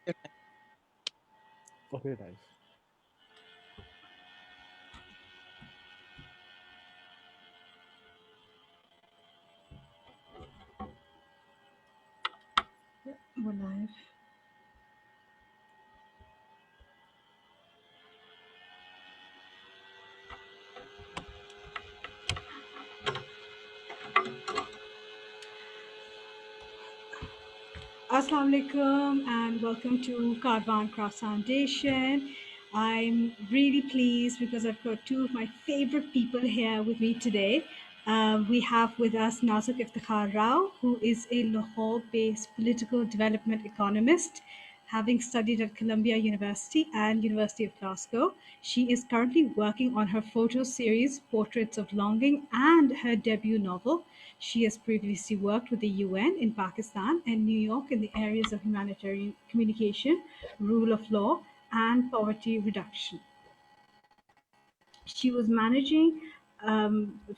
Okay, nice. We're live. Assalamu alaikum and welcome to Kaarvan Crafts Foundation. I'm really pleased because I've got two of my favorite people here with me today. We have with us Nazuk Iftikhar Rao, who is a Lahore-based political development economist, having studied at Columbia University and University of Glasgow. She is currently working on her photo series, Portraits of Longing, and her debut novel. She has previously worked with the UN in Pakistan and New York in the areas of humanitarian communication, rule of law, and poverty reduction. She was managing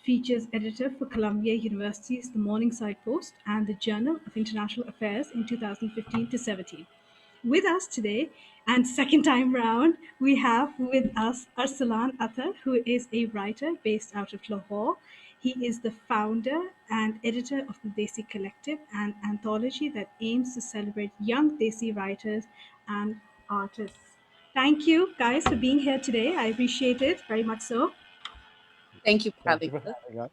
features editor for Columbia University's The Morningside Post and the Journal of International Affairs in 2015 to 17. With us today, and second time round, we have with us Arsalan Attar, who is a writer based out of Lahore. He is the founder and editor of the Desi Collective, an anthology that aims to celebrate young Desi writers and artists. Thank you guys for being here today. I appreciate it very much so. Thank you for Thank having you for us. having us.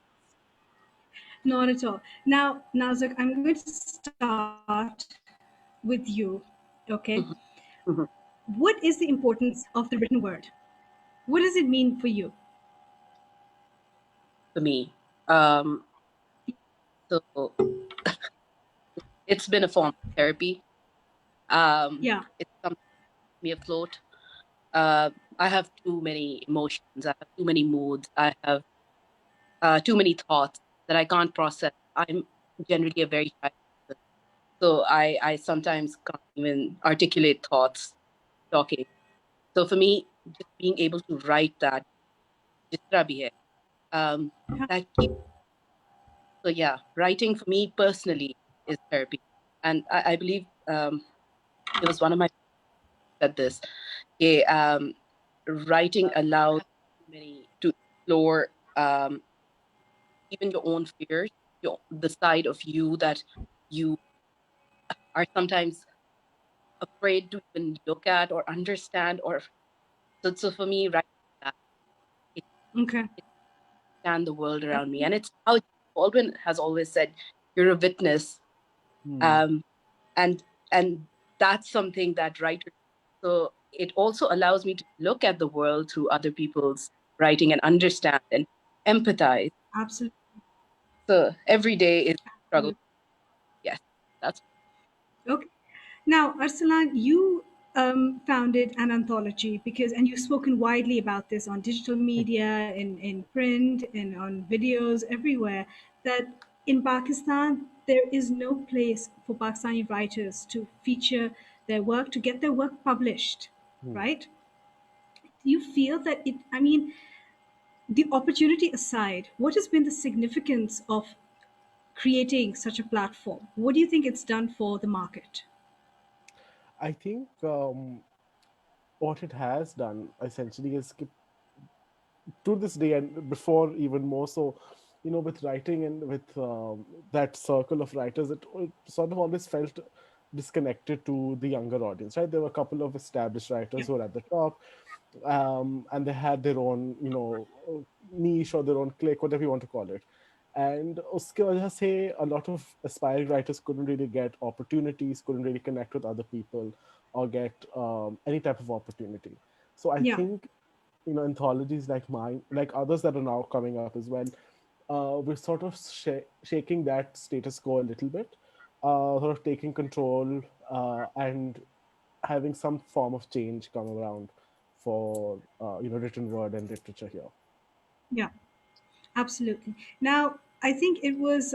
Not at all. Now, Nazuk, I'm going to start with you. Okay. Mhm, mhm. What is the importance of the written word? What does it mean for you? For me, um, so it's been a form of therapy. Yeah. It's something that keeps me afloat. I have too many emotions. I have too many moods. I have too many thoughts that I can't process. I'm generally a very shy person, so I sometimes can't even articulate thoughts talking. So for me, just being able to write that, जिस तरह भी है, that keeps. So yeah, writing for me personally is therapy, and I believe it was one of my said this. Okay, writing allows many to explore even your own fears, the side of you that you are sometimes afraid to even look at or understand. Or so for me, writing that it, Okay. it understand the world around me, and it's how Baldwin has always said, "You're a witness," Hmm. um, and that's something that writers. So it also allows me to look at the world through other people's writing and understand and empathize. Absolutely. So every day is a struggle. Absolutely. Yes, that's Okay. Now, Arsalan, you founded an anthology and you've spoken widely about this on digital media, in print, and on videos everywhere, that in Pakistan, there is no place for Pakistani writers to feature their work, to get their work published, Hmm. right? Do you feel that I mean, the opportunity aside, what has been the significance of creating such a platform? What do you think it's done for the market? I think what it has done essentially is to this day and before even more so, with writing and with that circle of writers, it sort of always felt disconnected to the younger audience, right? There were a couple of established Yeah. writers who were at the top, and they had their own, niche or their own clique, whatever you want to call it. And uske wajah se a lot of aspiring writers couldn't really get opportunities, couldn't really connect with other people or get any type of opportunity. So I Yeah. think, anthologies like mine, like others that are now coming up as well, we're sort of shaking that status quo a little bit, sort of taking control and having some form of change come around for written word and literature here. Yeah. Absolutely. Now, I think it was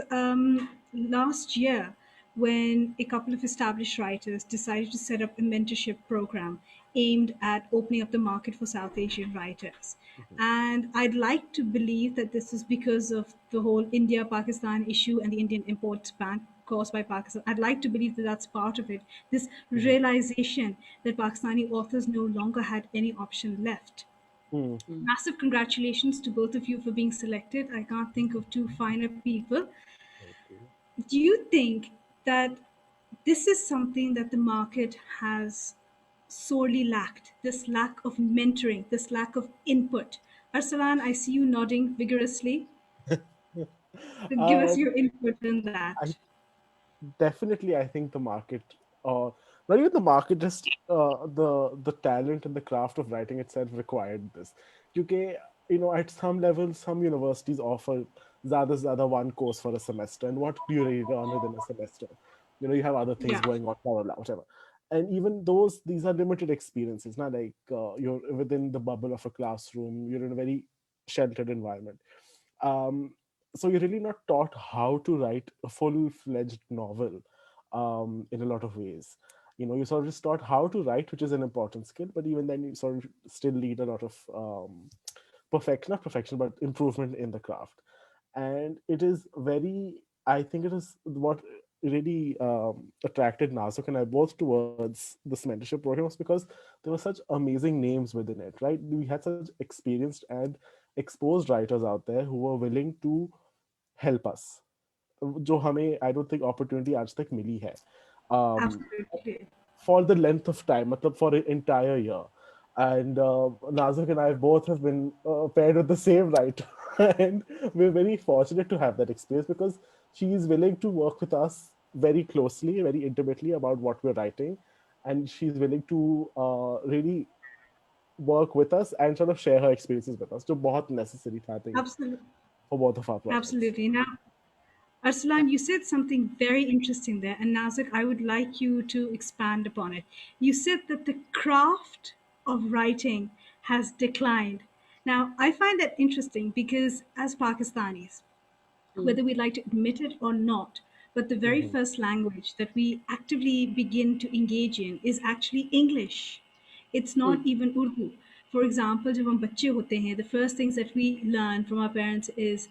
last year when a couple of established writers decided to set up a mentorship program aimed at opening up the market for South Asian writers. Mhm. And I'd like to believe that this is because of the whole India Pakistan issue and the Indian import ban caused by Pakistan. I'd like to believe that that's part of it. This realization that Pakistani authors no longer had any option left. Hmm. Mm. Massive congratulations to both of you for being selected. I can't think of two finer people. Thank you. Do you think that this is something that the market has sorely lacked? This lack of mentoring, this lack of input. Arsalan, I see you nodding vigorously. Give us Um, your input on that. I definitely, I think the market, not even the market, just the talent and the craft of writing itself required this. Because at some level, some universities offer ज़्यादा one course for a semester, and what do you really learn within a semester? You have other things Yeah, going on, blah blah blah, whatever. And even these are limited experiences. Not like you're within the bubble of a classroom. You're in a very sheltered environment. Um, so you're really not taught how to write a full-fledged novel in a lot of ways. You sort of just taught how to write, which is an important skill, but even then you sort of still need a lot of not perfection, but improvement in the craft. And it is very, I think it is what really attracted Nazuk and I both towards this mentorship program was because there were such amazing names within it, right? We had such experienced and exposed writers out there who were willing to help us, जो हमें I don't think opportunity आज तक मिली है um, absolutely. for the length of time, matlab for an entire year. And Nazak and I both have been paired with the same writer, and we're very fortunate to have that experience because she is willing to work with us very closely, very intimately about what we're writing, and she's willing to really work with us and sort of share her experiences with us. जो बहुत necessary था, I think, Absolutely. for both of our projects. Absolutely. Now, Arslan, you said something very interesting there, and Nazak, I would like you to expand upon it. You said that the craft of writing has declined. Now, I find that interesting because as Pakistanis, Mm. whether we like to admit it or not, but the very Mhm. first language that we actively begin to engage in is actually English. It's not Mm. even Urdu. For example, जब हम बच्चे होते हैं, the first things that we learn from our parents is,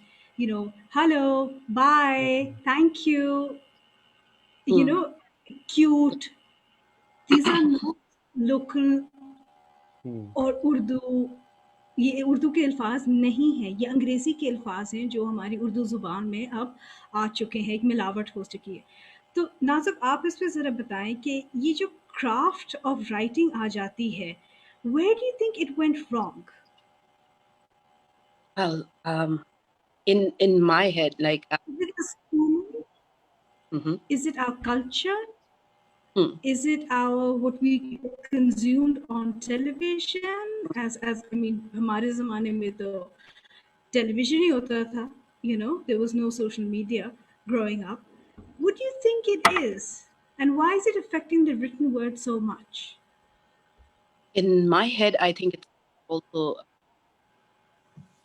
hello, bye, Mhm. thank you, you Mm. know, cute. These are not local Hmm. और उर्दू, ये उर्दू के अल्फाज नहीं हैं, ये अंग्रेज़ी के अल्फाज हैं जो हमारी उर्दू ज़ुबान में अब आ चुके हैं, एक मिलावट हो चुकी है। तो नाज़ुक आप इस पे ज़रा बताएं कि ये जो क्राफ्ट ऑफ राइटिंग आ जाती है, where do you think it went wrong? Well, in my head, like, Is it the schooling? mhm. Is it our culture? Mm. Is it our what we consumed on television? As I mean, हमारे ज़माने में तो television ही होता था, there was no social media growing up. What do you think it is? And why is it affecting the written word so much? In my head, I think it's also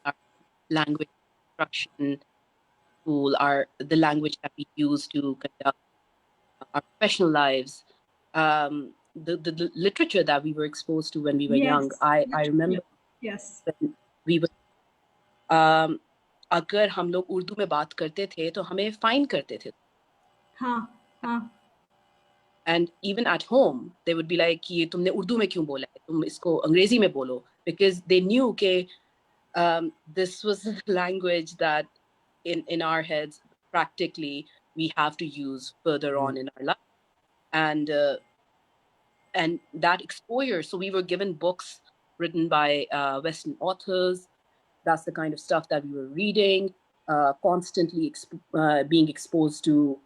our language instruction tool, the language that we use to conduct our professional lives, the literature that we were exposed to when we were young. Yes, I yeah, remember yes. when we were, um, अगर हम लोग उर्दू में बात करते थे तो हमें fine करते थे. हाँ, हाँ. And even at home, they would be like, कि ये तुमने उर्दू में क्यों बोला है? तुम इसको अंग्रेजी में बोलो. Because they knew कि this was a language that in our heads, practically, we have to use further Hmm. on in our life. And that exposure, so we were given books written by Western authors. That's the kind of stuff that we were reading, constantly being exposed to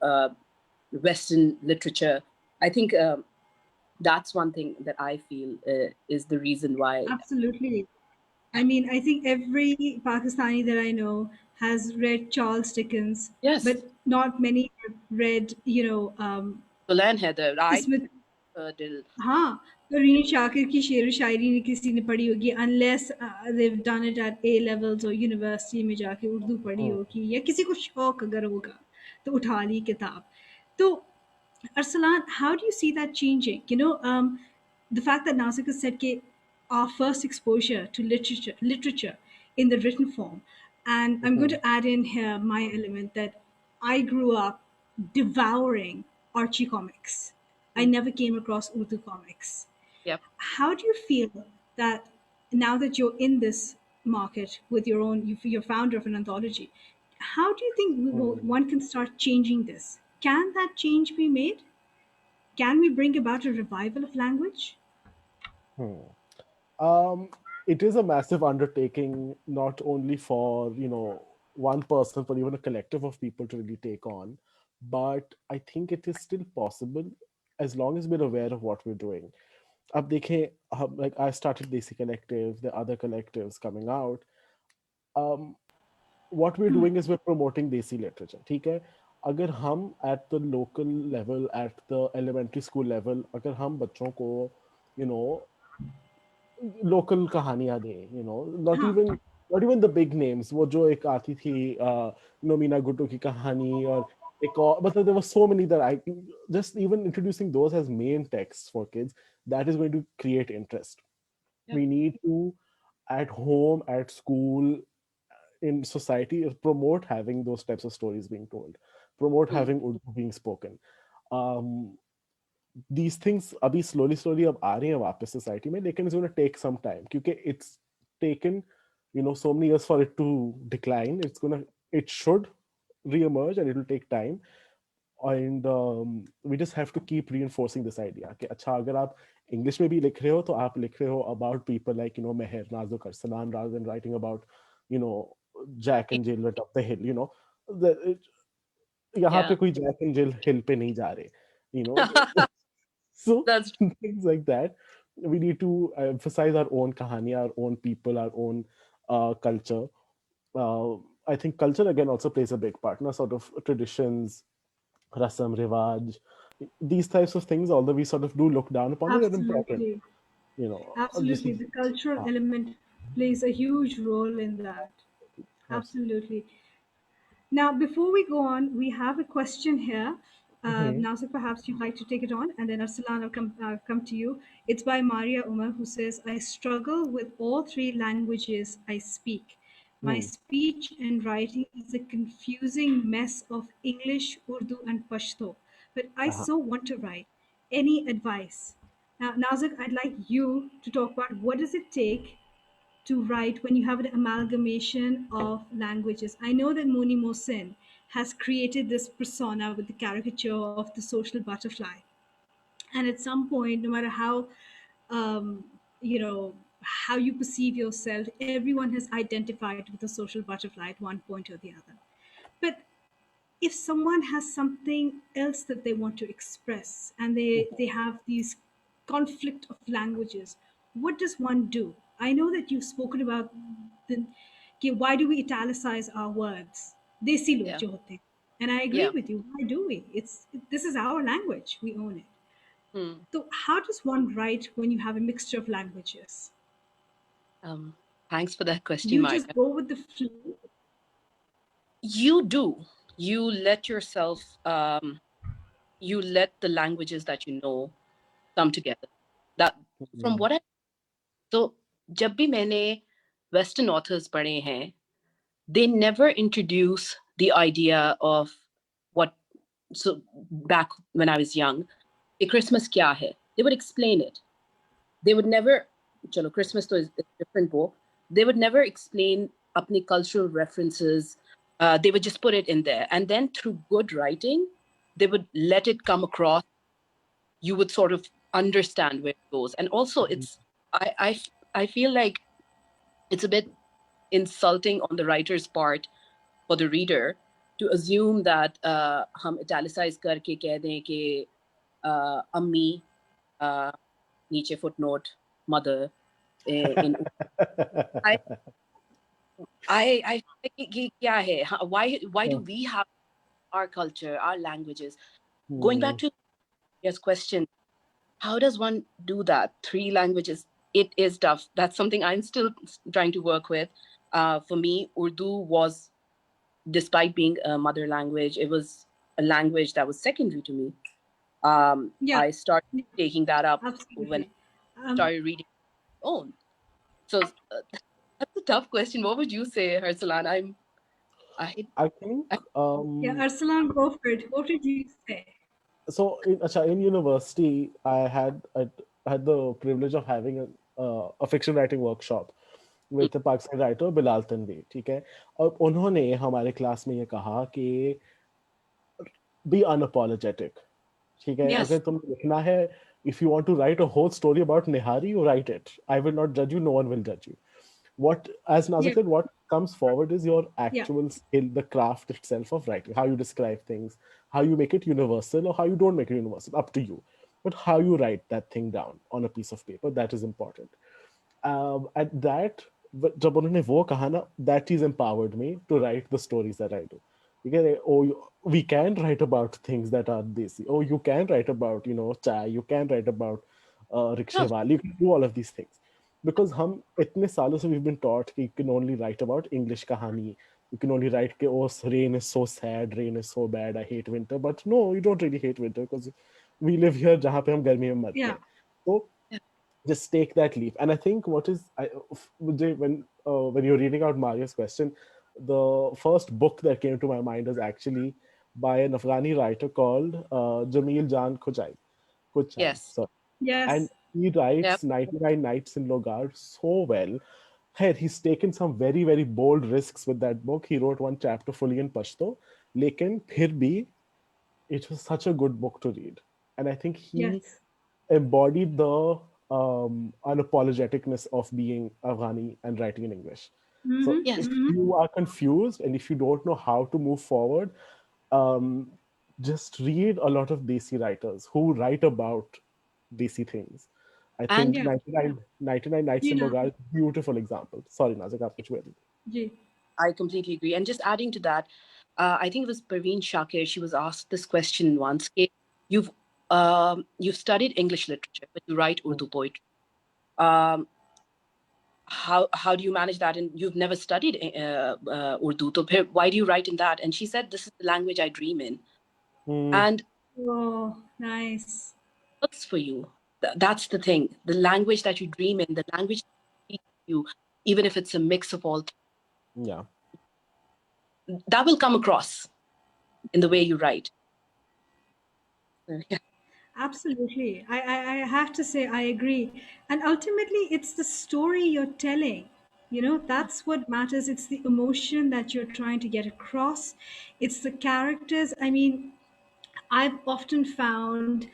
Western literature. I think that's one thing that I feel is the reason why. Absolutely. I mean, I think every Pakistani that I know has read Charles Dickens, Yes, but not many have read, Solan Heather, I Ismet. did. हाँ, Narine Shakir की शेर व शायरी ने किसी ने पढ़ी होगी, unless they've done it at A levels और यूनिवर्सिटी में जाके उर्दू पढ़ी Hmm. होगी, या किसी को शौक अगर होगा तो उठा ली किताब. तो Arsalan, how do you see that changing? The fact that Nazika said that our first exposure to literature in the written form, and I'm going Mhm. to add in here my element that I grew up devouring Archie comics. I Mm. never came across Urdu comics. Yep. How do you feel that now that you're in this market with your own, you're founder of an anthology, how do you think one can start changing this? Can that change be made? Can we bring about a revival of language? Hmm. Um, it is a massive undertaking, not only for one person, but even a collective of people to really take on. But I think it is still possible as long as we're aware of what we're doing. अब देखें like I started Desi Collective, the other collectives coming out. Um, what we're doing is we're promoting Desi literature. ठीक है? अगर हम at the local level, at the elementary school level, अगर हम बच्चों को you know लोकल कहानियां दें नॉट हाँ, इवन द बिग नेम्स वो जो एक आती थी नोमीना गुड्डू की कहानी और एक और मतलब there were so many that I just even introducing those as main texts for kids that is going to create interest. Yep. We need to at home, at school, in society promote having those types of stories being told, promote Mm. having Urdu being spoken. um, these things अभी slowly अब आ रही हैं वापस society में लेकिन it's going to take some time क्योंकि it's taken so many years for it to decline. It should re-emerge and it will take time. And we just have to keep reinforcing this idea कि अच्छा अगर आप English में भी लिख रहे हो तो आप लिख रहे हो about people like Meher Nazuk Arsalan rather than writing about you know Jack and Jill went up the hill. यहाँ पे Yeah. कोई जैक एंड जिल हिल पे नहीं जा रहे. you know so That's things like that. We need to emphasize our own kahani, our own people, our own culture. I think culture again also plays a big part. Sort of traditions, rasam, rivaj, these types of things. Although we sort of do look down upon it, are important. absolutely. Just Absolutely. The cultural uh, element plays a huge role in that. absolutely. Absolutely. Now, before we go on, we have a question here. Hmm. Nasir, perhaps you'd like to take it on, and then Arsalan will come to you. It's by Maria Umar, who says, I struggle with all three languages I speak. My Hmm. speech and writing is a confusing mess of English, Urdu, and Pashto, but I Uh-huh. so want to write. Any advice? Now, Nazir, I'd like you to talk about what does it take to write when you have an amalgamation of languages. I know that Moni Mohsin has created this persona with the caricature of the social butterfly. And at some point, no matter how, um, how you perceive yourself, everyone has identified with the social butterfly at one point or the other. But if someone has something else that they want to express and they have these conflict of languages, what does one do? I know that you've spoken about the कि why do we italicize our words, desi log yeah. jo hote hain. And I agree Yeah. with you, why do we? This is our language, we own it. Mm. So how does one write when you have a mixture of languages? Thanks for that question, You Maria. just go with the flow? You do. You let yourself. You let the languages that you know come together. That from Hmm. what I so जब भी मैंने Western authors पढ़े हैं, they never introduce the idea of what. So back when I was young, a Christmas kya hai? They would explain it. They would never. Chalo, Christmas to is a different book. They would never explain apni cultural references. They would just put it in there, and then through good writing, they would let it come across. You would sort of understand where it goes, and also it's. I feel like it's a bit insulting on the writer's part for the reader to assume that हम italicize करके कह दें कि अम्मी uh, नीचे footnote mother in I I feel like कि क्या है why do we have our culture, our languages? Going back Hmm. to your question, how does one do that? Three languages, it is tough. That's something I'm still trying to work with. For me, Urdu was, despite being a mother language, it was a language that was secondary to me. Yeah, I started taking that up when I absolutely. started reading my own. So that's a tough question. What would you say, Harsalan? I'm I think I Yeah, Arsalan, go for it. What did you say? so. In university, I had the privilege of having a fiction writing workshop mm, with the Pakistani writer Bilal Tanveer, ठीक है। और उन्होंने हमारे class में ये कहा कि B unapologetic, ठीक है। yes, अगर तुम लिखना है, if you want to right a whole story about nihari, you right it, I will not जज यू, नो वन विल जज you. What, as Yeah, Nazak said, what comes forward is your yeah, actual skill, the craft itself of writing, how you describe things, how you make it universal or how you don't make it universal, up to you. But how you write that thing down on a piece of paper, that is important. At that, जब उन्होंने वो कहा ना, that चीज empowered me to write the stories that I do. You get it? Oh, we can write about things that are desi. Oh, you can write about, chai. You can write about rickshaw no, wali. You can do all of these things. Because हम इतने सालों से we've been taught कि you can only write about English कहानी. You can only write कि oh, rain is so sad, rain is so bad, I hate winter. But no, you don't really hate winter because we live here जहाँ पे हम गर्मी में मरते yeah. हैं. So yeah, just take that leap. And I think what is when you're reading out Maria's question, the first book that came to my mind is actually by an Afghani writer called Jamil Jan Kuchai. yes, So, and Yes. he yep, writes 99 Nights in Logar so well. Hey, he's taken some very, very bold risks with that book. He wrote one chapter fully in Pashto. Lekin phir bhi, it was such a good book to read. And I think he Yes. embodied the unapologeticness of being Afghani and writing in English. So Mm-hmm. if yes. Mm-hmm. you are confused and if you don't know how to move forward, um, just read a lot of Desi writers who write about Desi things. I And think Yeah. 99 Nights in Gina. Logar is a beautiful example. Sorry, Nazak, aap kuch bol Ji. I completely agree. And just adding to that, I think it was Parveen Shakir. She was asked this question once: "Okay, you've you've studied English literature, but you write rahe. Urdu poetry. Um, how do you manage that? And you've never studied Urdu, so why do you write in that?" And she said, "This is the language I dream in, Hmm. and Oh, nice. it works for you. That's the thing. The language that you dream in, the language that speaks to you, even if it's a mix of all, Yeah. that will come across in the way you write." So, yeah. Absolutely. I have to say, I agree. And ultimately, it's the story you're telling. That's what matters. It's the emotion that you're trying to get across. It's the characters. I mean, I've often found,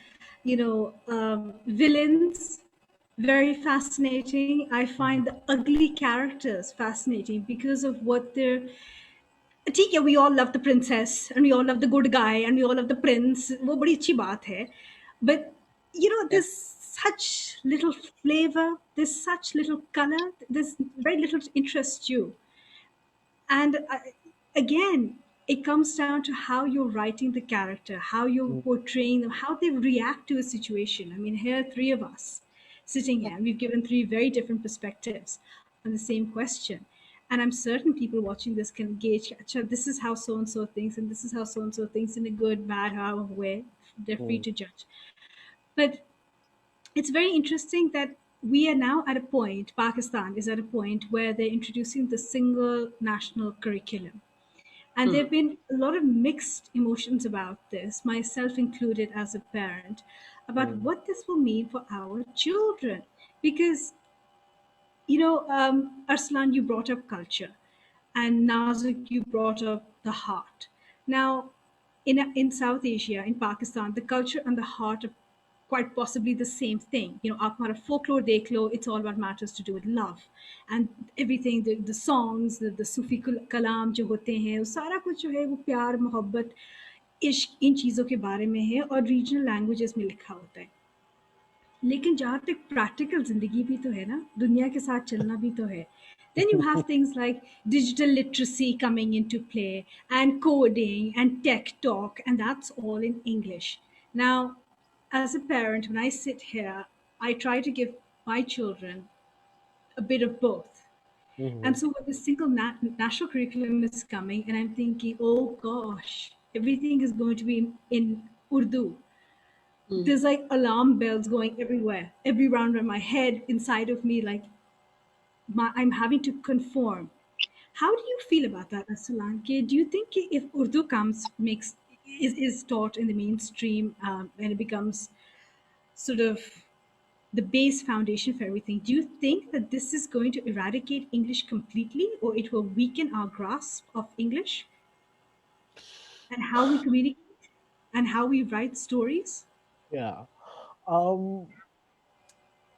villains very fascinating. I find the ugly characters fascinating because of what they're. ठीक है, we all love the princess and we all love the good guy and we all love the prince. वो बड़ी अच्छी बात है. But Yeah. there's such little flavor, there's such little color, there's very little to interest you. And again, it comes down to how you're writing the character, how you're Hmm. portraying them, how they react to a situation. I mean, here are three of us sitting here, and we've given three very different perspectives on the same question. And I'm certain people watching this can gauge, "Acha, this is how so and so thinks, and this is how so and so thinks in a good, bad, however way. They're free Hmm. to judge." But it's very interesting that we are now at a point, Pakistan is at a point where they're introducing the single national curriculum. And there Mm, have been a lot of mixed emotions about this, myself included as a parent, about Hmm. what this will mean for our children. Because, Arslan, you brought up culture, and Nazik, you brought up the heart. Now, in South Asia, in Pakistan, the culture and the heart are quite possibly the same thing. आप हमारा folklore देख लो, it's all about matters to do with love, and everything, the songs, the सूफी कलाम जो होते हैं, वो सारा कुछ जो है वो प्यार मोहब्बत इश्क इन चीज़ों के बारे में है और रीजनल लैंग्वेजेस में लिखा होता है. लेकिन जहाँ तक प्रैक्टिकल ज़िंदगी भी तो है ना, दुनिया के साथ चलना भी तो है. Then you have things like digital literacy coming into play and coding and tech talk, and that's all in English. Now, as a parent, when I sit here, I try to give my children a bit of both. Hmm. And so when the single national curriculum is coming, and I'm thinking, oh gosh, everything is going to be in Urdu. mm, There's like alarm bells going everywhere, every round of my head, inside of me, like I'm having to conform. How do you feel about that, Arsalan? Do you think if Urdu is taught in the mainstream and it becomes sort of the base foundation for everything, do you think that this is going to eradicate English completely, or it will weaken our grasp of English and how we communicate and how we write stories? Yeah. um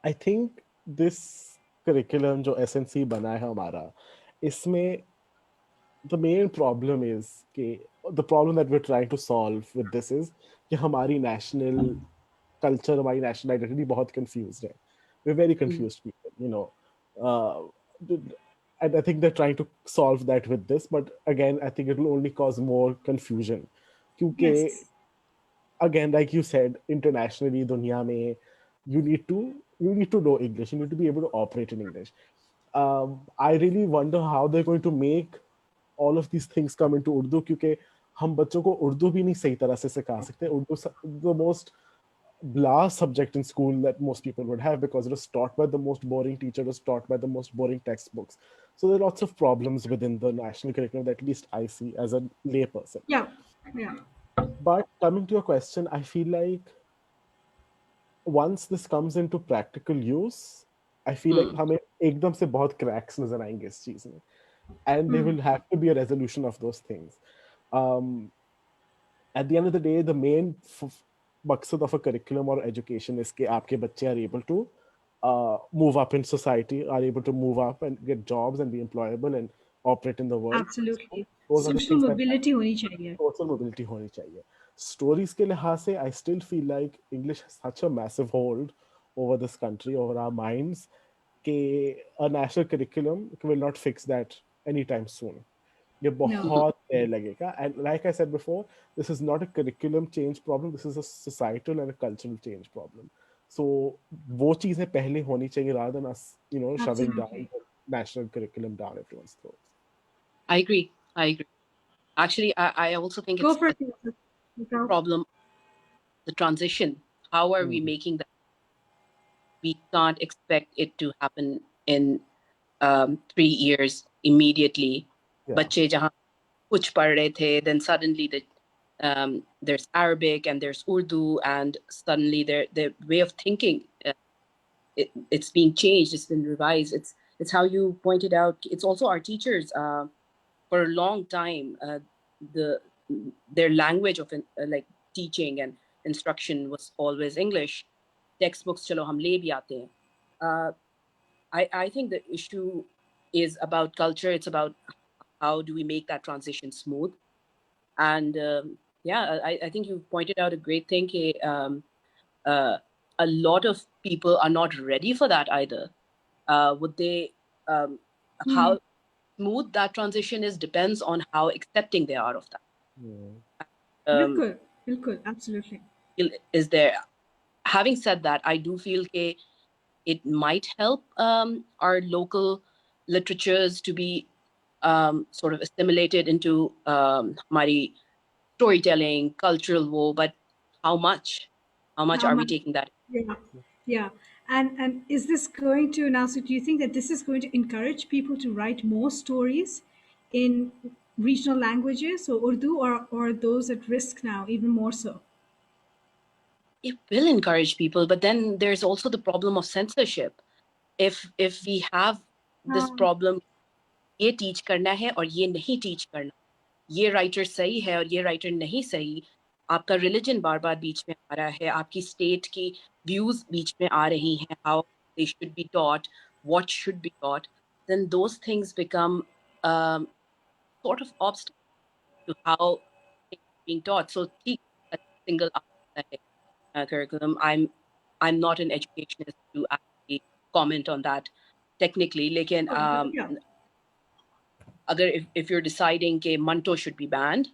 I think this curriculum जो SNC बना है हमारा, इसमें the main problem is कि the problem that we're trying to solve with this is कि हमारी national culture, हमारी national identity बहुत confused है. We're very confused people, you know. Uh, and I think they're trying to solve that with this, but again, I think it will only cause more confusion. क्योंकि Yes. again, like you said, internationally, दुनिया में, you need to know English. You need to be able to operate in English. I really wonder how they're going to make all of these things come into Urdu क्योंकि हम बच्चों को उर्दू भी नहीं सही तरह से सिखा सकते. Urdu the most blah subject in school that most people would have because it was taught by the most boring teacher, it was taught by the most boring textbooks. So there are lots of problems within the national curriculum that at least I see as a layperson. Yeah. Yeah. But coming to your question, I feel like once this comes into practical use, I feel like हमें एकदम से बहुत cracks नजर आएंगे इस चीज में, and there will have to be a resolution of those things. Um, at the end of the day, the main maqsad of a curriculum or education is कि आपके बच्चे are able to move up in society, are able to move up and get jobs and be employable and operate in the world. So Absolutely. those are the Social things that mobility होनी चाहिए. Social mobility होनी चाहिए. Stories के लिहाज से I still feel like English has such a massive hold over this country, over our minds, कि a national curriculum will not fix that anytime soon. ये No. बहुत देर लगेगा. And like I said before, this is not a curriculum change problem, this is a societal and a cultural change problem. So वो चीजें पहले होनी चाहिए rather than us, shoving down Absolutely. the national curriculum down everyone's throats. I agree. I agree. Actually, I also think Go it's for a it. Without. problem, the transition. How are we Hmm. making that? We can't expect it to happen in 3 years immediately. Yeah. बच्चे जहाँ कुछ पढ़ रहे थे, then suddenly there's Arabic and there's Urdu, and suddenly their way of thinking, it's being changed, it's been revised. It's how you pointed out. It's also our teachers. For a long time, the their language of like teaching and instruction was always English. Textbooks, chalo hum le bhi aate hain. I think the issue is about culture. It's about how do we make that transition smooth. And yeah, I think you pointed out a great thing. Uh, a lot of people are not ready for that either. Would they? How smooth that transition is depends on how accepting they are of that. Hmm. Bilkul. Bilkul. Absolutely. Is there? Having said that, I do feel it might help our local literatures to be sort of assimilated into my storytelling, cultural woe, but how much? How much How are we much? taking that? Yeah. Yeah. And is this going to now? So do you think that this is going to encourage people to write more stories in regional languages or Urdu, or those at risk now even more so? It will encourage people, but then there's also the problem of censorship. If we have this Um, problem, ये teach करना है और ये नहीं teach करना, ये writer सही है और ये writer नहीं सही, आपका religion बार बार बीच में आ रहा है, आपकी state की views बीच में आ रही हैं, how they should be taught, what should be taught, then those things become um, sort of obstacles to how things are being taught. So ठीक, a single curriculum. I'm not an educationist to actually comment on that technically. लेकिन yeah. अगर if you're deciding कि Manto should be banned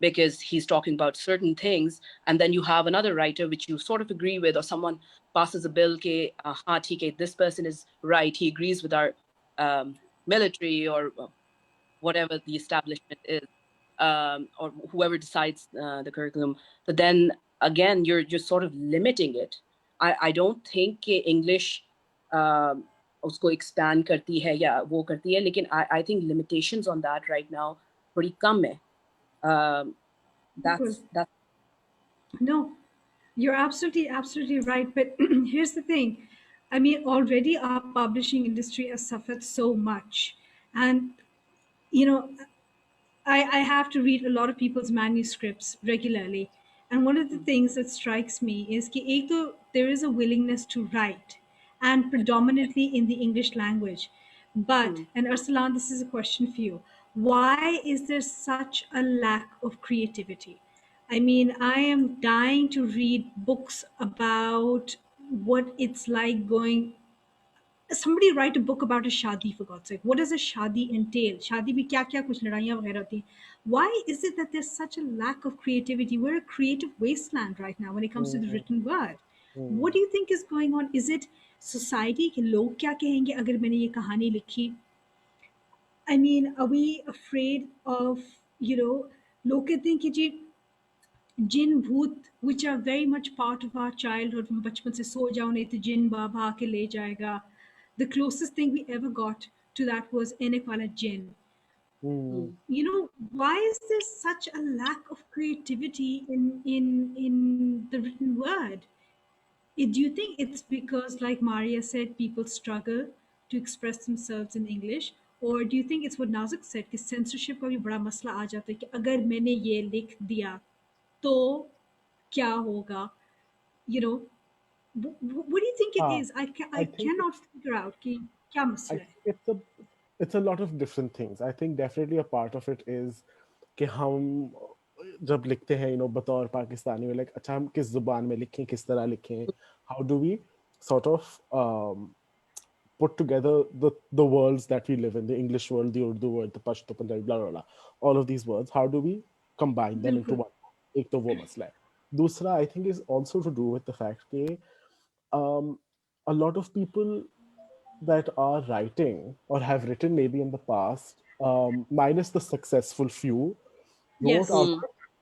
because he's talking about certain things, and then you have another writer which you sort of agree with, or someone passes a bill कि हाँ ठीक है, this person is right, he agrees with our military or whatever the establishment is, or whoever decides the curriculum. But then again, you're sort of limiting it. I don't think English. उसको expand करती है या वो करती है, लेकिन I think limitations on that right now थोड़ी कम है. बिल्कुल. That's No, you're absolutely right. But here's the thing. I mean, already our publishing industry has suffered so much. And, you know, I have to read a lot of people's manuscripts regularly. And one of the things that strikes me is that ek to, there is a willingness to write, and predominantly in the English language. But, and Arsalan, this is a question for you. Why is there such a lack of creativity? I mean, I am dying to read books about what it's like going. Somebody write a book about a shadi, for God's sake. What does a shadi entail? Shadi bhi kya kya kuch ladaiyan वगैरह होती हैं. Why is it that there's such a lack of creativity? We're a creative wasteland right now when it comes to the Hmm. written word. Hmm. What do you think is going on? Is it society के लोग क्या कहेंगे अगर मैंने ये कहानी लिखी? I mean, are we afraid of, लोग कहते हैं कि जी जिन भूत which are very much part of our childhood from बचपन से सो जाओ नहीं तो जिन बाबा आके ले जाएगा. The closest thing we ever got to that was enek wala jinn. Hmm. Why is there such a lack of creativity in the written word? Do you think it's because, like Maria said, people struggle to express themselves in English, or do you think it's what Nazik said कि censorship का भी बड़ा मसला आ जाता है कि अगर मैंने ये लिख दिया तो क्या होगा? You know, what do you think it Ah, is? I I think cannot figure out कि क्या I मसला है. think it's a lot of different things. I think definitely a part of it is कि हम जब लिखते हैं बतौर पाकिस्तानी में लाइक अच्छा हम किस जुबान में लिखें किस तरह लिखें how do we sort of put together the worlds that we live in, the English world, the Urdu world, the Pashto, Punjabi, blah blah blah, all of these words, how do we combine them into बिल्कुल. one? एक तो वो मसला है. दूसरा I think is also to do with the fact कि um, a lot of people that are writing or have written maybe in the past, minus the successful few, wrote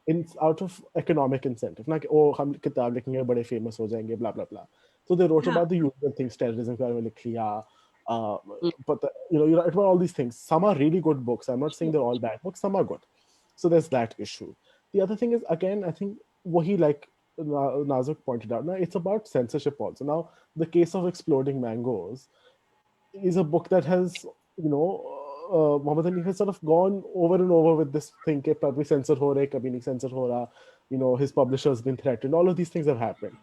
Yes. out of economic incentive. ना कि ओ हम किताब लिखेंगे बड़े famous हो जाएंगे blah blah blah. So they wrote हाँ. about the usual things, terrorism के बारे में लिख लिया, but you write about all these things. Some are really good books. I'm not saying they're all bad books. Some are good. So there's that issue. The other thing is again, I think wahi like Nazuk pointed out. Now it's about censorship also. Now the case of Exploding Mangoes is a book that has, Muhammad Ali has sort of gone over and over with this thing कि कभी censor हो रहा है, कभी नहीं censor हो रहा. His publisher has been threatened. All of these things have happened.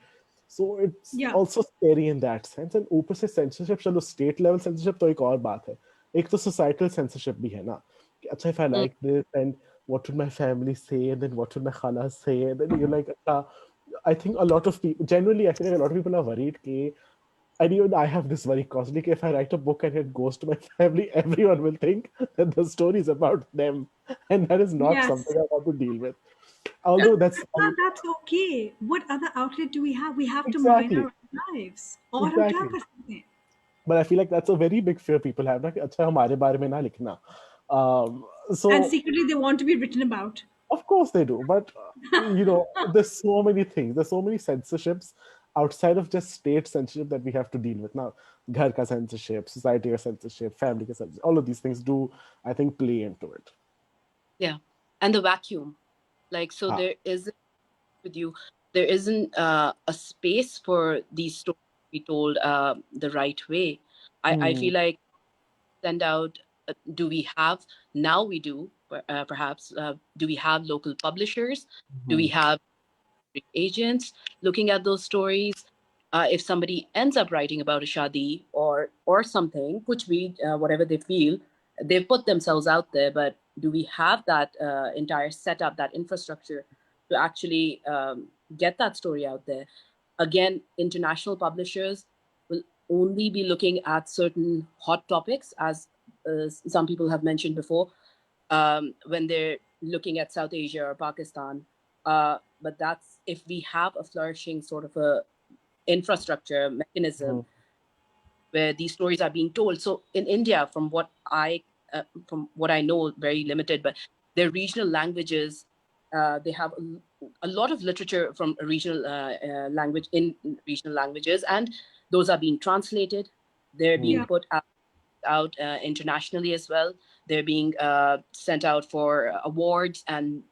So it's Yeah. also scary in that sense. And ऊपर से censorship, चलो state level censorship तो एक और बात है. एक तो societal censorship भी है ना. कि अच्छा if I like this and what would my family say and then what would my khalas say and then you're like अच्छा, I think a lot of people generally I feel like a lot of people are worried कि and even I have this very constantly. If I write a book and it goes to my family, everyone will think that the story is about them, and that is not Yes. something I want to deal with. Although that's That's okay. What other outlet do we have? We have to mind exactly, our own lives. और हम क्या exactly. कर सकते हैं? But I feel like that's a very big fear people have. ना कि अच्छा हमारे बारे में ना लिखना. And So secretly, they want to be written about. of course they do, but there's so many things. There's so many censorships outside of just state censorship that we have to deal with now. Ghar ka censorship, society ka censorship, family ka censorship. All of these things do, I think, play into it. Yeah, and the vacuum, like so Ah. there isn't with you, there isn't a space for these stories to be told the right way. I Hmm. feel like send out. Do we have now? We do perhaps. Do we have local publishers? Do we Hmm. have agents looking at those stories? If somebody ends up writing about a shadi or something, which we whatever they feel, they put themselves out there. But do we have that entire setup, that infrastructure to actually get that story out there? Again, international publishers will only be looking at certain hot topics, as some people have mentioned before, when they're looking at South Asia or Pakistan. But that's if we have a flourishing sort of a infrastructure Hmm. mechanism where these stories are being told. So in India, from what I know, very limited, but their regional languages, they have a lot of literature from regional language in regional languages, and those are being translated. They're being Yeah. put out internationally as well. They're being sent out for awards and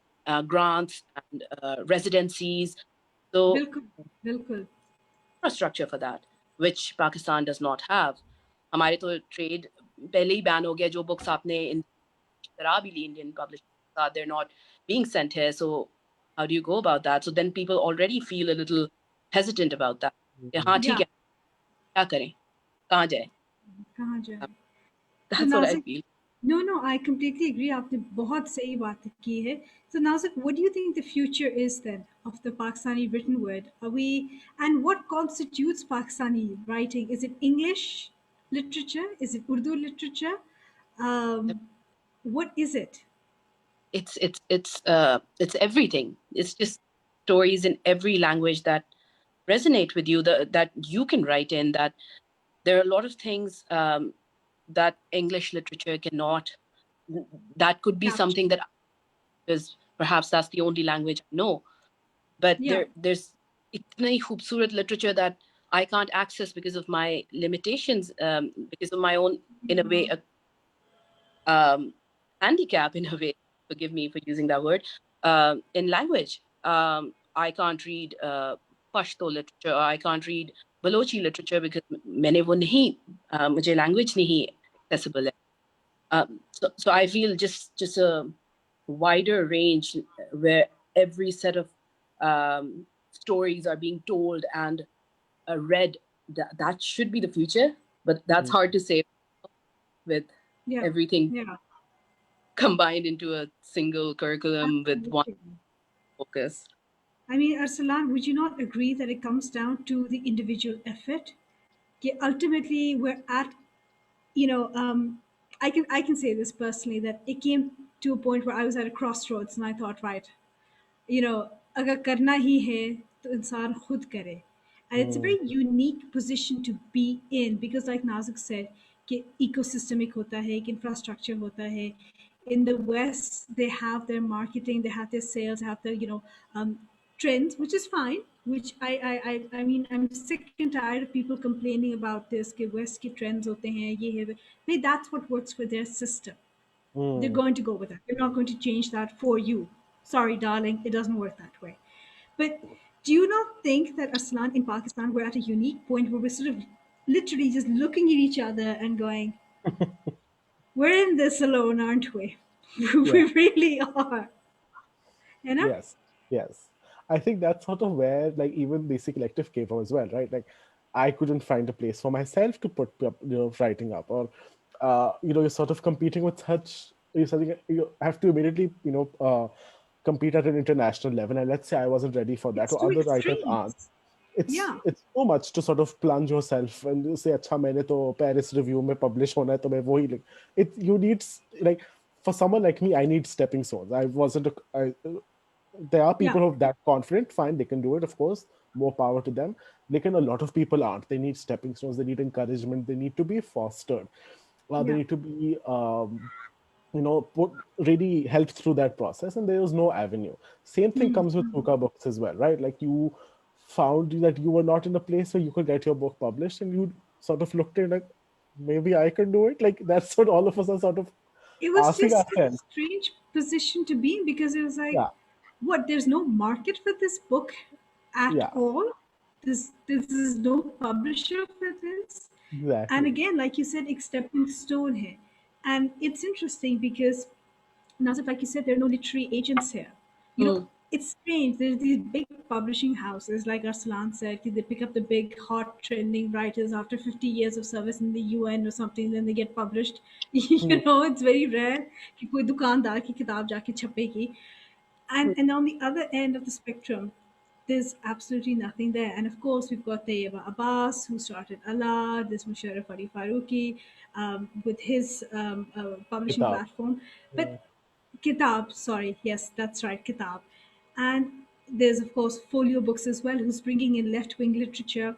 grants and residencies. So बिल्कुल बिल्कुल infrastructure for that, which Pakistan does not have. हमारे तो trade पहले ही ban हो गया. जो books आपने करा भी ली Indian publishing के साथ, they're not being sent here. So how do you go about that? So then people already feel a little hesitant about that. कि हाँ ठीक या है, क्या करें, कहाँ जाए? कहाँ जाए तो That's what I नाज़िक feel. no, I completely agree. आपने बहुत सही बात की है. So Nazik, what do you think the future is then of the Pakistani written word? And what constitutes Pakistani writing? Is it English literature? Is it Urdu literature? Um, what is it? It's everything. It's just stories in every language that resonate with you, that you can write in. That there are a lot of things that English literature cannot. That could be Capture. something that, because perhaps that's the only language I know. But Yeah. there's itna खूबसूरत literature that I can't access because of my limitations, because of my own, in a way, um, handicap in a way. Forgive me for using that word. In language, I can't read Pashto literature. Or I can't read Balochi literature because मैंने वो नहीं, मुझे language नहीं accessible है. So I feel just a wider range where every set of stories are being told and read. That should be the future, but that's hard to say with Yeah. everything Yeah. combined into a single curriculum with one Absolutely. focus. I mean, Arsalan, would you not agree that it comes down to the individual effort? Okay, ultimately, we're at I can say this personally that it came to a point where I was at a crossroads and I thought, right, अगर करना ही है तो इंसान खुद करे. And it's a very unique position to be in because like Nazik said कि ecosystem एक होता है, एक infrastructure होता है. In the West, they have their marketing, they have their sales, they have their trends, which is fine. Which I mean, I'm sick and tired of people complaining about this. कि West के trends होते हैं, ये है. Hey, that's what works for their system. They're going to go with that. They're not going to change that for you. Sorry, darling, it doesn't work that way. But do you not think that Aslan in Pakistan we're at a unique point where we're sort of literally just looking at each other and going, we're in this alone, aren't we? Yeah. We really are. You know? Yes, yes. I think that's sort of where like even basic collective came from as well, right? Like I couldn't find a place for myself to put up, writing up, or you're sort of competing with such you have to immediately compete at an international level, and let's say I wasn't ready for that, It's or too other writers extreme. aren't. it's Yeah. it's so much to sort of plunge yourself and say अच्छा मैंने तो Paris review में publish होना है तो मैं वही लिख it you need like for someone like me I need stepping stones. I wasn't there are Yeah. people who are that confident, fine, they can do it, of course, more power to them. Like, a lot of people aren't. They need stepping stones, they need encouragement, they need to be fostered, they Yeah. need to be put really helped through that process, and there was no avenue. Same thing comes with Puka books as well, right? Like you found that you were not in a place where you could get your book published, and you sort of looked at it like maybe I can do it. Like that's what all of us are sort of It was asking just a ourselves. strange position to be in because it was like, Yeah, what? There's no market for this book at yeah, all. This is no publisher for this. And exactly. again, like you said, it's stepping stone here. And it's interesting because Nazif, like you said, there are no literary agents here. Mm, It's strange. There's these big publishing houses, like Arslan said, they pick up the big, hot, trending writers after 50 years of service in the UN or something, then they get published. Hmm. It's very rare कि कोई दुकानदार की किताब जाके छपेगी. And on the other end of the spectrum, there's absolutely nothing there. And of course, we've got Tayyaba Abbas, who started Allah, this Musharraf Ali Faruqi, with his publishing Kitab. platform. Yeah. But Kitab, sorry, yes, that's right, Kitab. And there's, of course, Folio Books as well, who's bringing in left wing literature.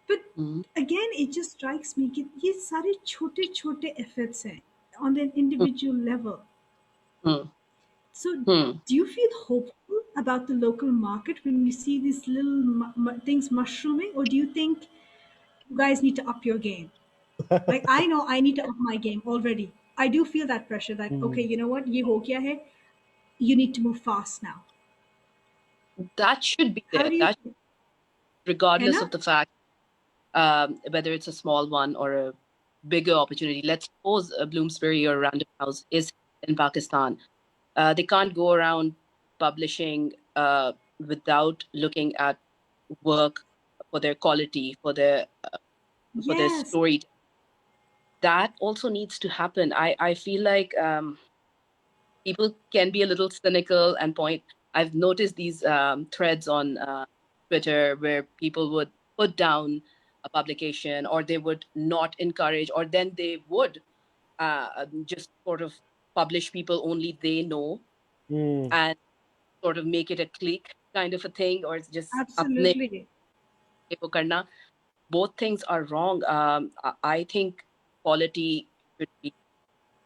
But mm, again, it just strikes me कि ये सारे छोटे छोटे efforts हैं on an individual level. mm, So, mm. do you feel hopeful about the local market when you see these little things mushrooming, or do you think you guys need to up your game? Like I know I need to up my game already. I do feel that pressure that okay, Hmm. you know what, ye ho gaya hai, you need to move fast now. That should be How there. do you That feel? Hai regardless na? of the fact whether it's a small one or a bigger opportunity. Let's suppose Bloomsbury or Random House is in Pakistan. They can't go around publishing without looking at work for their quality, for their Yes, story. That also needs to happen. I feel like people can be a little cynical and point. I've noticed these threads on Twitter where people would put down a publication, or they would not encourage, or then they would just sort of publish people only they know, Hmm. and sort of make it a clique kind of a thing, or it's just apne absolutely. ko karna. Both things are wrong. I think quality should be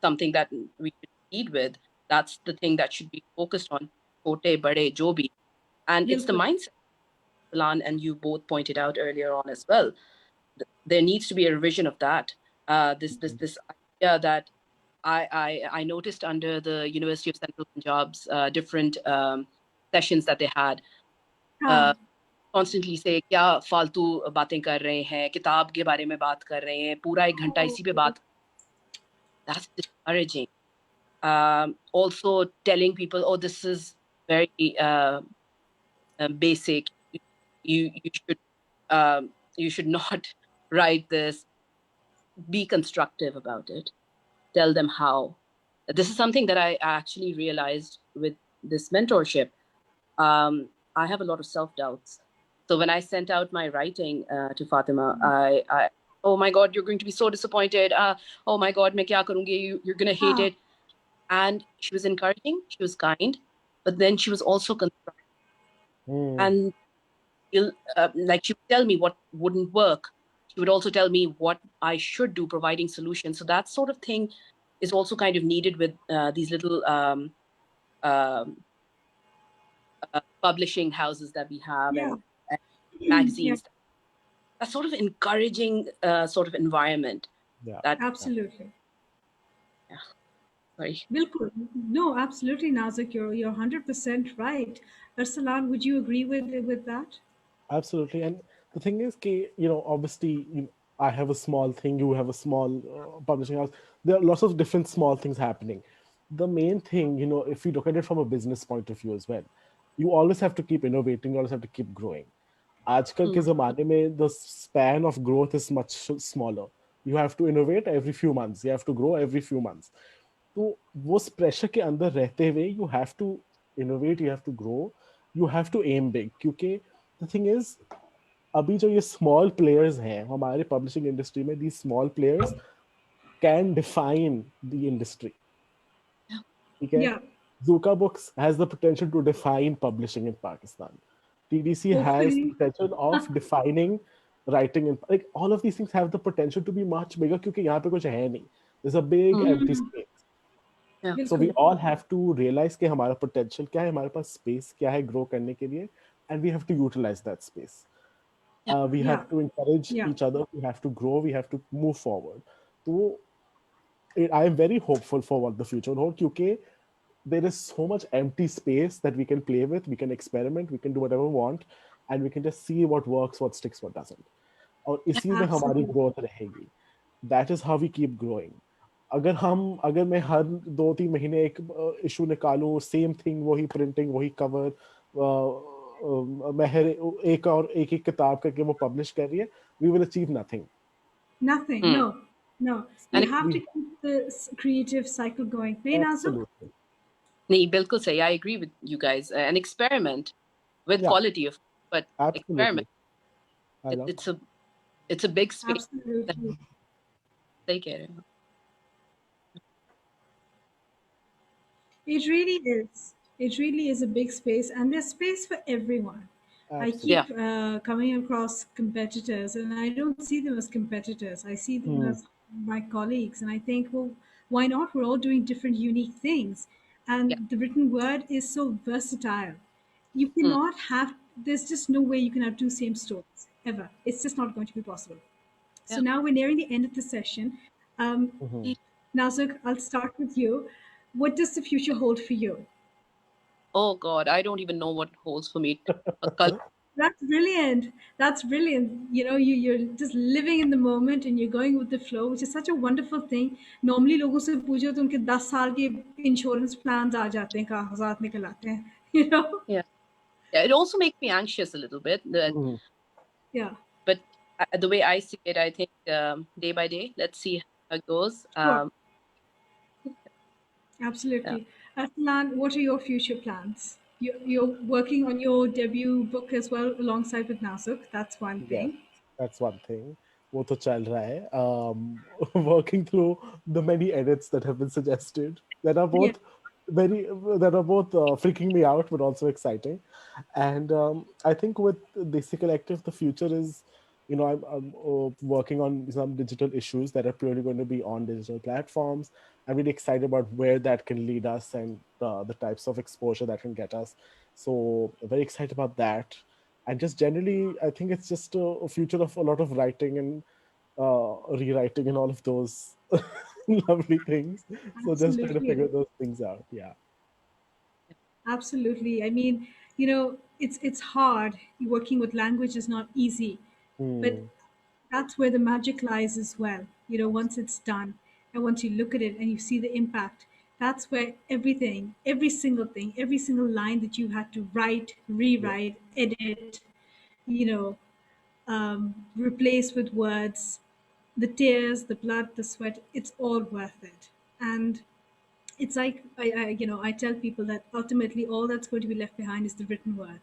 something that we should lead with. That's the thing that should be focused on. Chote, bade, jo bhi. And it's the Bilkul. mindset, Lan, and you both pointed out earlier on as well. There needs to be a revision of that. This idea that I noticed under the University of Central Punjab's different sessions that they had. हाँ, Uh, Constantly say क्या फालतू बातें कर रहे हैं, किताब के बारे में बात कर रहे हैं, पूरा 1 घंटा इसी पे बात. That's discouraging. Also telling people, oh, this is very basic. You should you should not write this. Be constructive about it. Tell them how. This is something that I actually realized with this mentorship. I have a lot of self doubts. So when I sent out my writing to Fatima, oh my God, you're going to be so disappointed. Oh my God, मैं क्या करूँगी? You're going to hate हाँ, it. And she was encouraging, she was kind, but then she was also constructive. Hmm. And like she would tell me what wouldn't work. She would also tell me what I should do, providing solutions. So that sort of thing is also kind of needed with these little um, publishing houses that we have, yeah, and yeah, magazines. A sort of encouraging sort of environment. Yeah. That Yeah. absolutely. yeah, sorry. Bilkul. No, absolutely, Nazik, you're 100% right. Arsalan, would you agree with that? Absolutely. And the thing is, obviously, I have a small thing, you have a small publishing house. There are lots of different small things happening. The main thing, if you look at it from a business point of view as well, you always have to keep innovating, you always have to keep growing. आजकल के Mm, ज़माने में the span of growth is much smaller. You have to innovate every few months. You have to grow every few months. तो वो उस pressure के अंदर रहते हुए you have to innovate, you have to grow, you have to aim big. क्योंकि the thing is, अभी जो ये small players हैं हमारे publishing industry में, these small players can define the industry. yeah, ठीक है? Yeah, Zuka Books has the potential to define publishing in Pakistan. TDC has the hopefully. potential of defining writing in, like, all of these things have the potential to be much bigger क्योंकि यहाँ पे कुछ है नहीं. There's a big mm, empty space. yeah, So we Bilkul. all have to realize कि हमारा potential क्या है, हमारे पास space क्या है grow करने के लिए, and we have to utilize that space. yeah, We Yeah, have to encourage yeah, each other. We have to grow. We have to move forward. So I am very hopeful for what the future holds because there is so much empty space that we can play with. We can experiment. We can do whatever we want, and we can just see what works, what sticks, what doesn't. और इसी में हमारी absolutely. growth रहेगी. That is how we keep growing. अगर मैं हर 2-3 महीने एक issue निकालूं, सेम थिंग, वही प्रिंटिंग, वही कवर, महर एक एक किताब करके वो पब्लिश कर रही है, we will achieve nothing. Nothing. mm. No, no. You And have we to keep the creative cycle going. Nahin, Nazuk? Absolutely. नहीं, बिल्कुल सही. I agree with you guys. An experiment with या quality of, but absolutely. experiment. I love. It's a big space. Absolutely. सही कह रहे हो. It really is. It really is a big space, and there's space for everyone. I Yeah, keep absolutely. coming across competitors, and I don't see them as competitors. I see them as my colleagues, and I think, well, why not? We're all doing different, unique things, yeah. and the written word is so versatile. You Mm, cannot have. There's just no way you can have two same stories ever. It's just not going to be possible. So Yeah. now we're nearing the end of the session. Um, Mhm. Nazuk, I'll start with you. What does the future hold for you? Oh God, I don't even know what holds for me. A color. That's brilliant. That's brilliant. You know, you're just living in the moment and you're going with the flow, which is such a wonderful thing. Normally लोगों से पूछो तो उनके 10 साल के insurance plans आ जाते हैं, कागजात निकल आते हैं. You know? Yeah. Yeah. It also makes me anxious a little bit. Mhm. Yeah, But the way I see it, I think day by day, let's see how it goes. sure. Yeah. Absolutely. Aslan, what are your future plans? You're working on your debut book as well alongside with Nazuk. That's one Yes, thing. that's one thing. वो तो चल रहा है. Working through the many edits that have been suggested that are Yeah, both very that are both freaking me out but also exciting. And I think with Desi Collective, the future is, I'm working on some digital issues that are purely going to be on digital platforms. I'm really excited about where that can lead us and the types of exposure that can get us. So very excited about that. And just generally, I think it's just a future of a lot of writing and rewriting and all of those lovely things. So just trying to figure absolutely. those things out. Yeah. Absolutely. I mean, you know, it's hard. Working with language is not easy, but Hmm. that's where the magic lies as well. You know, once it's done and once you look at it and you see the impact, that's where everything, every single thing, every single line that you had to write, Yeah. rewrite, edit, you know, replace with words, the tears, the blood, the sweat, it's all worth it. And it's like I tell people that ultimately all that's going to be left behind is the written word.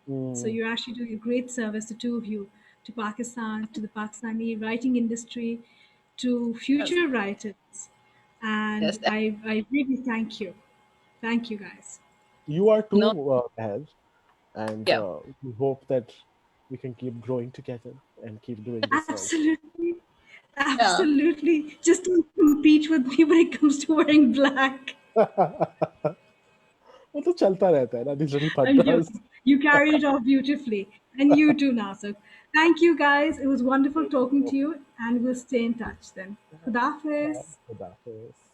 So Hmm. you're actually doing a great service, the two of you, to Pakistan, to the Pakistani writing industry, to Yes. future writers. Yes. And I really thank you. Thank you guys. You are No. too, Meher, and Yeah. we hope that we can keep growing together and keep doing this all. Absolutely. Yeah. Absolutely. Just don't compete with me when it comes to wearing black. वो तो चलता रहता है ना, these little I'm pandas. joking. You carried it off beautifully. And you too, Nasuk. Thank you, guys. It was wonderful talking to you, and we'll stay in touch then. Khudafis. खुदा हाफिज.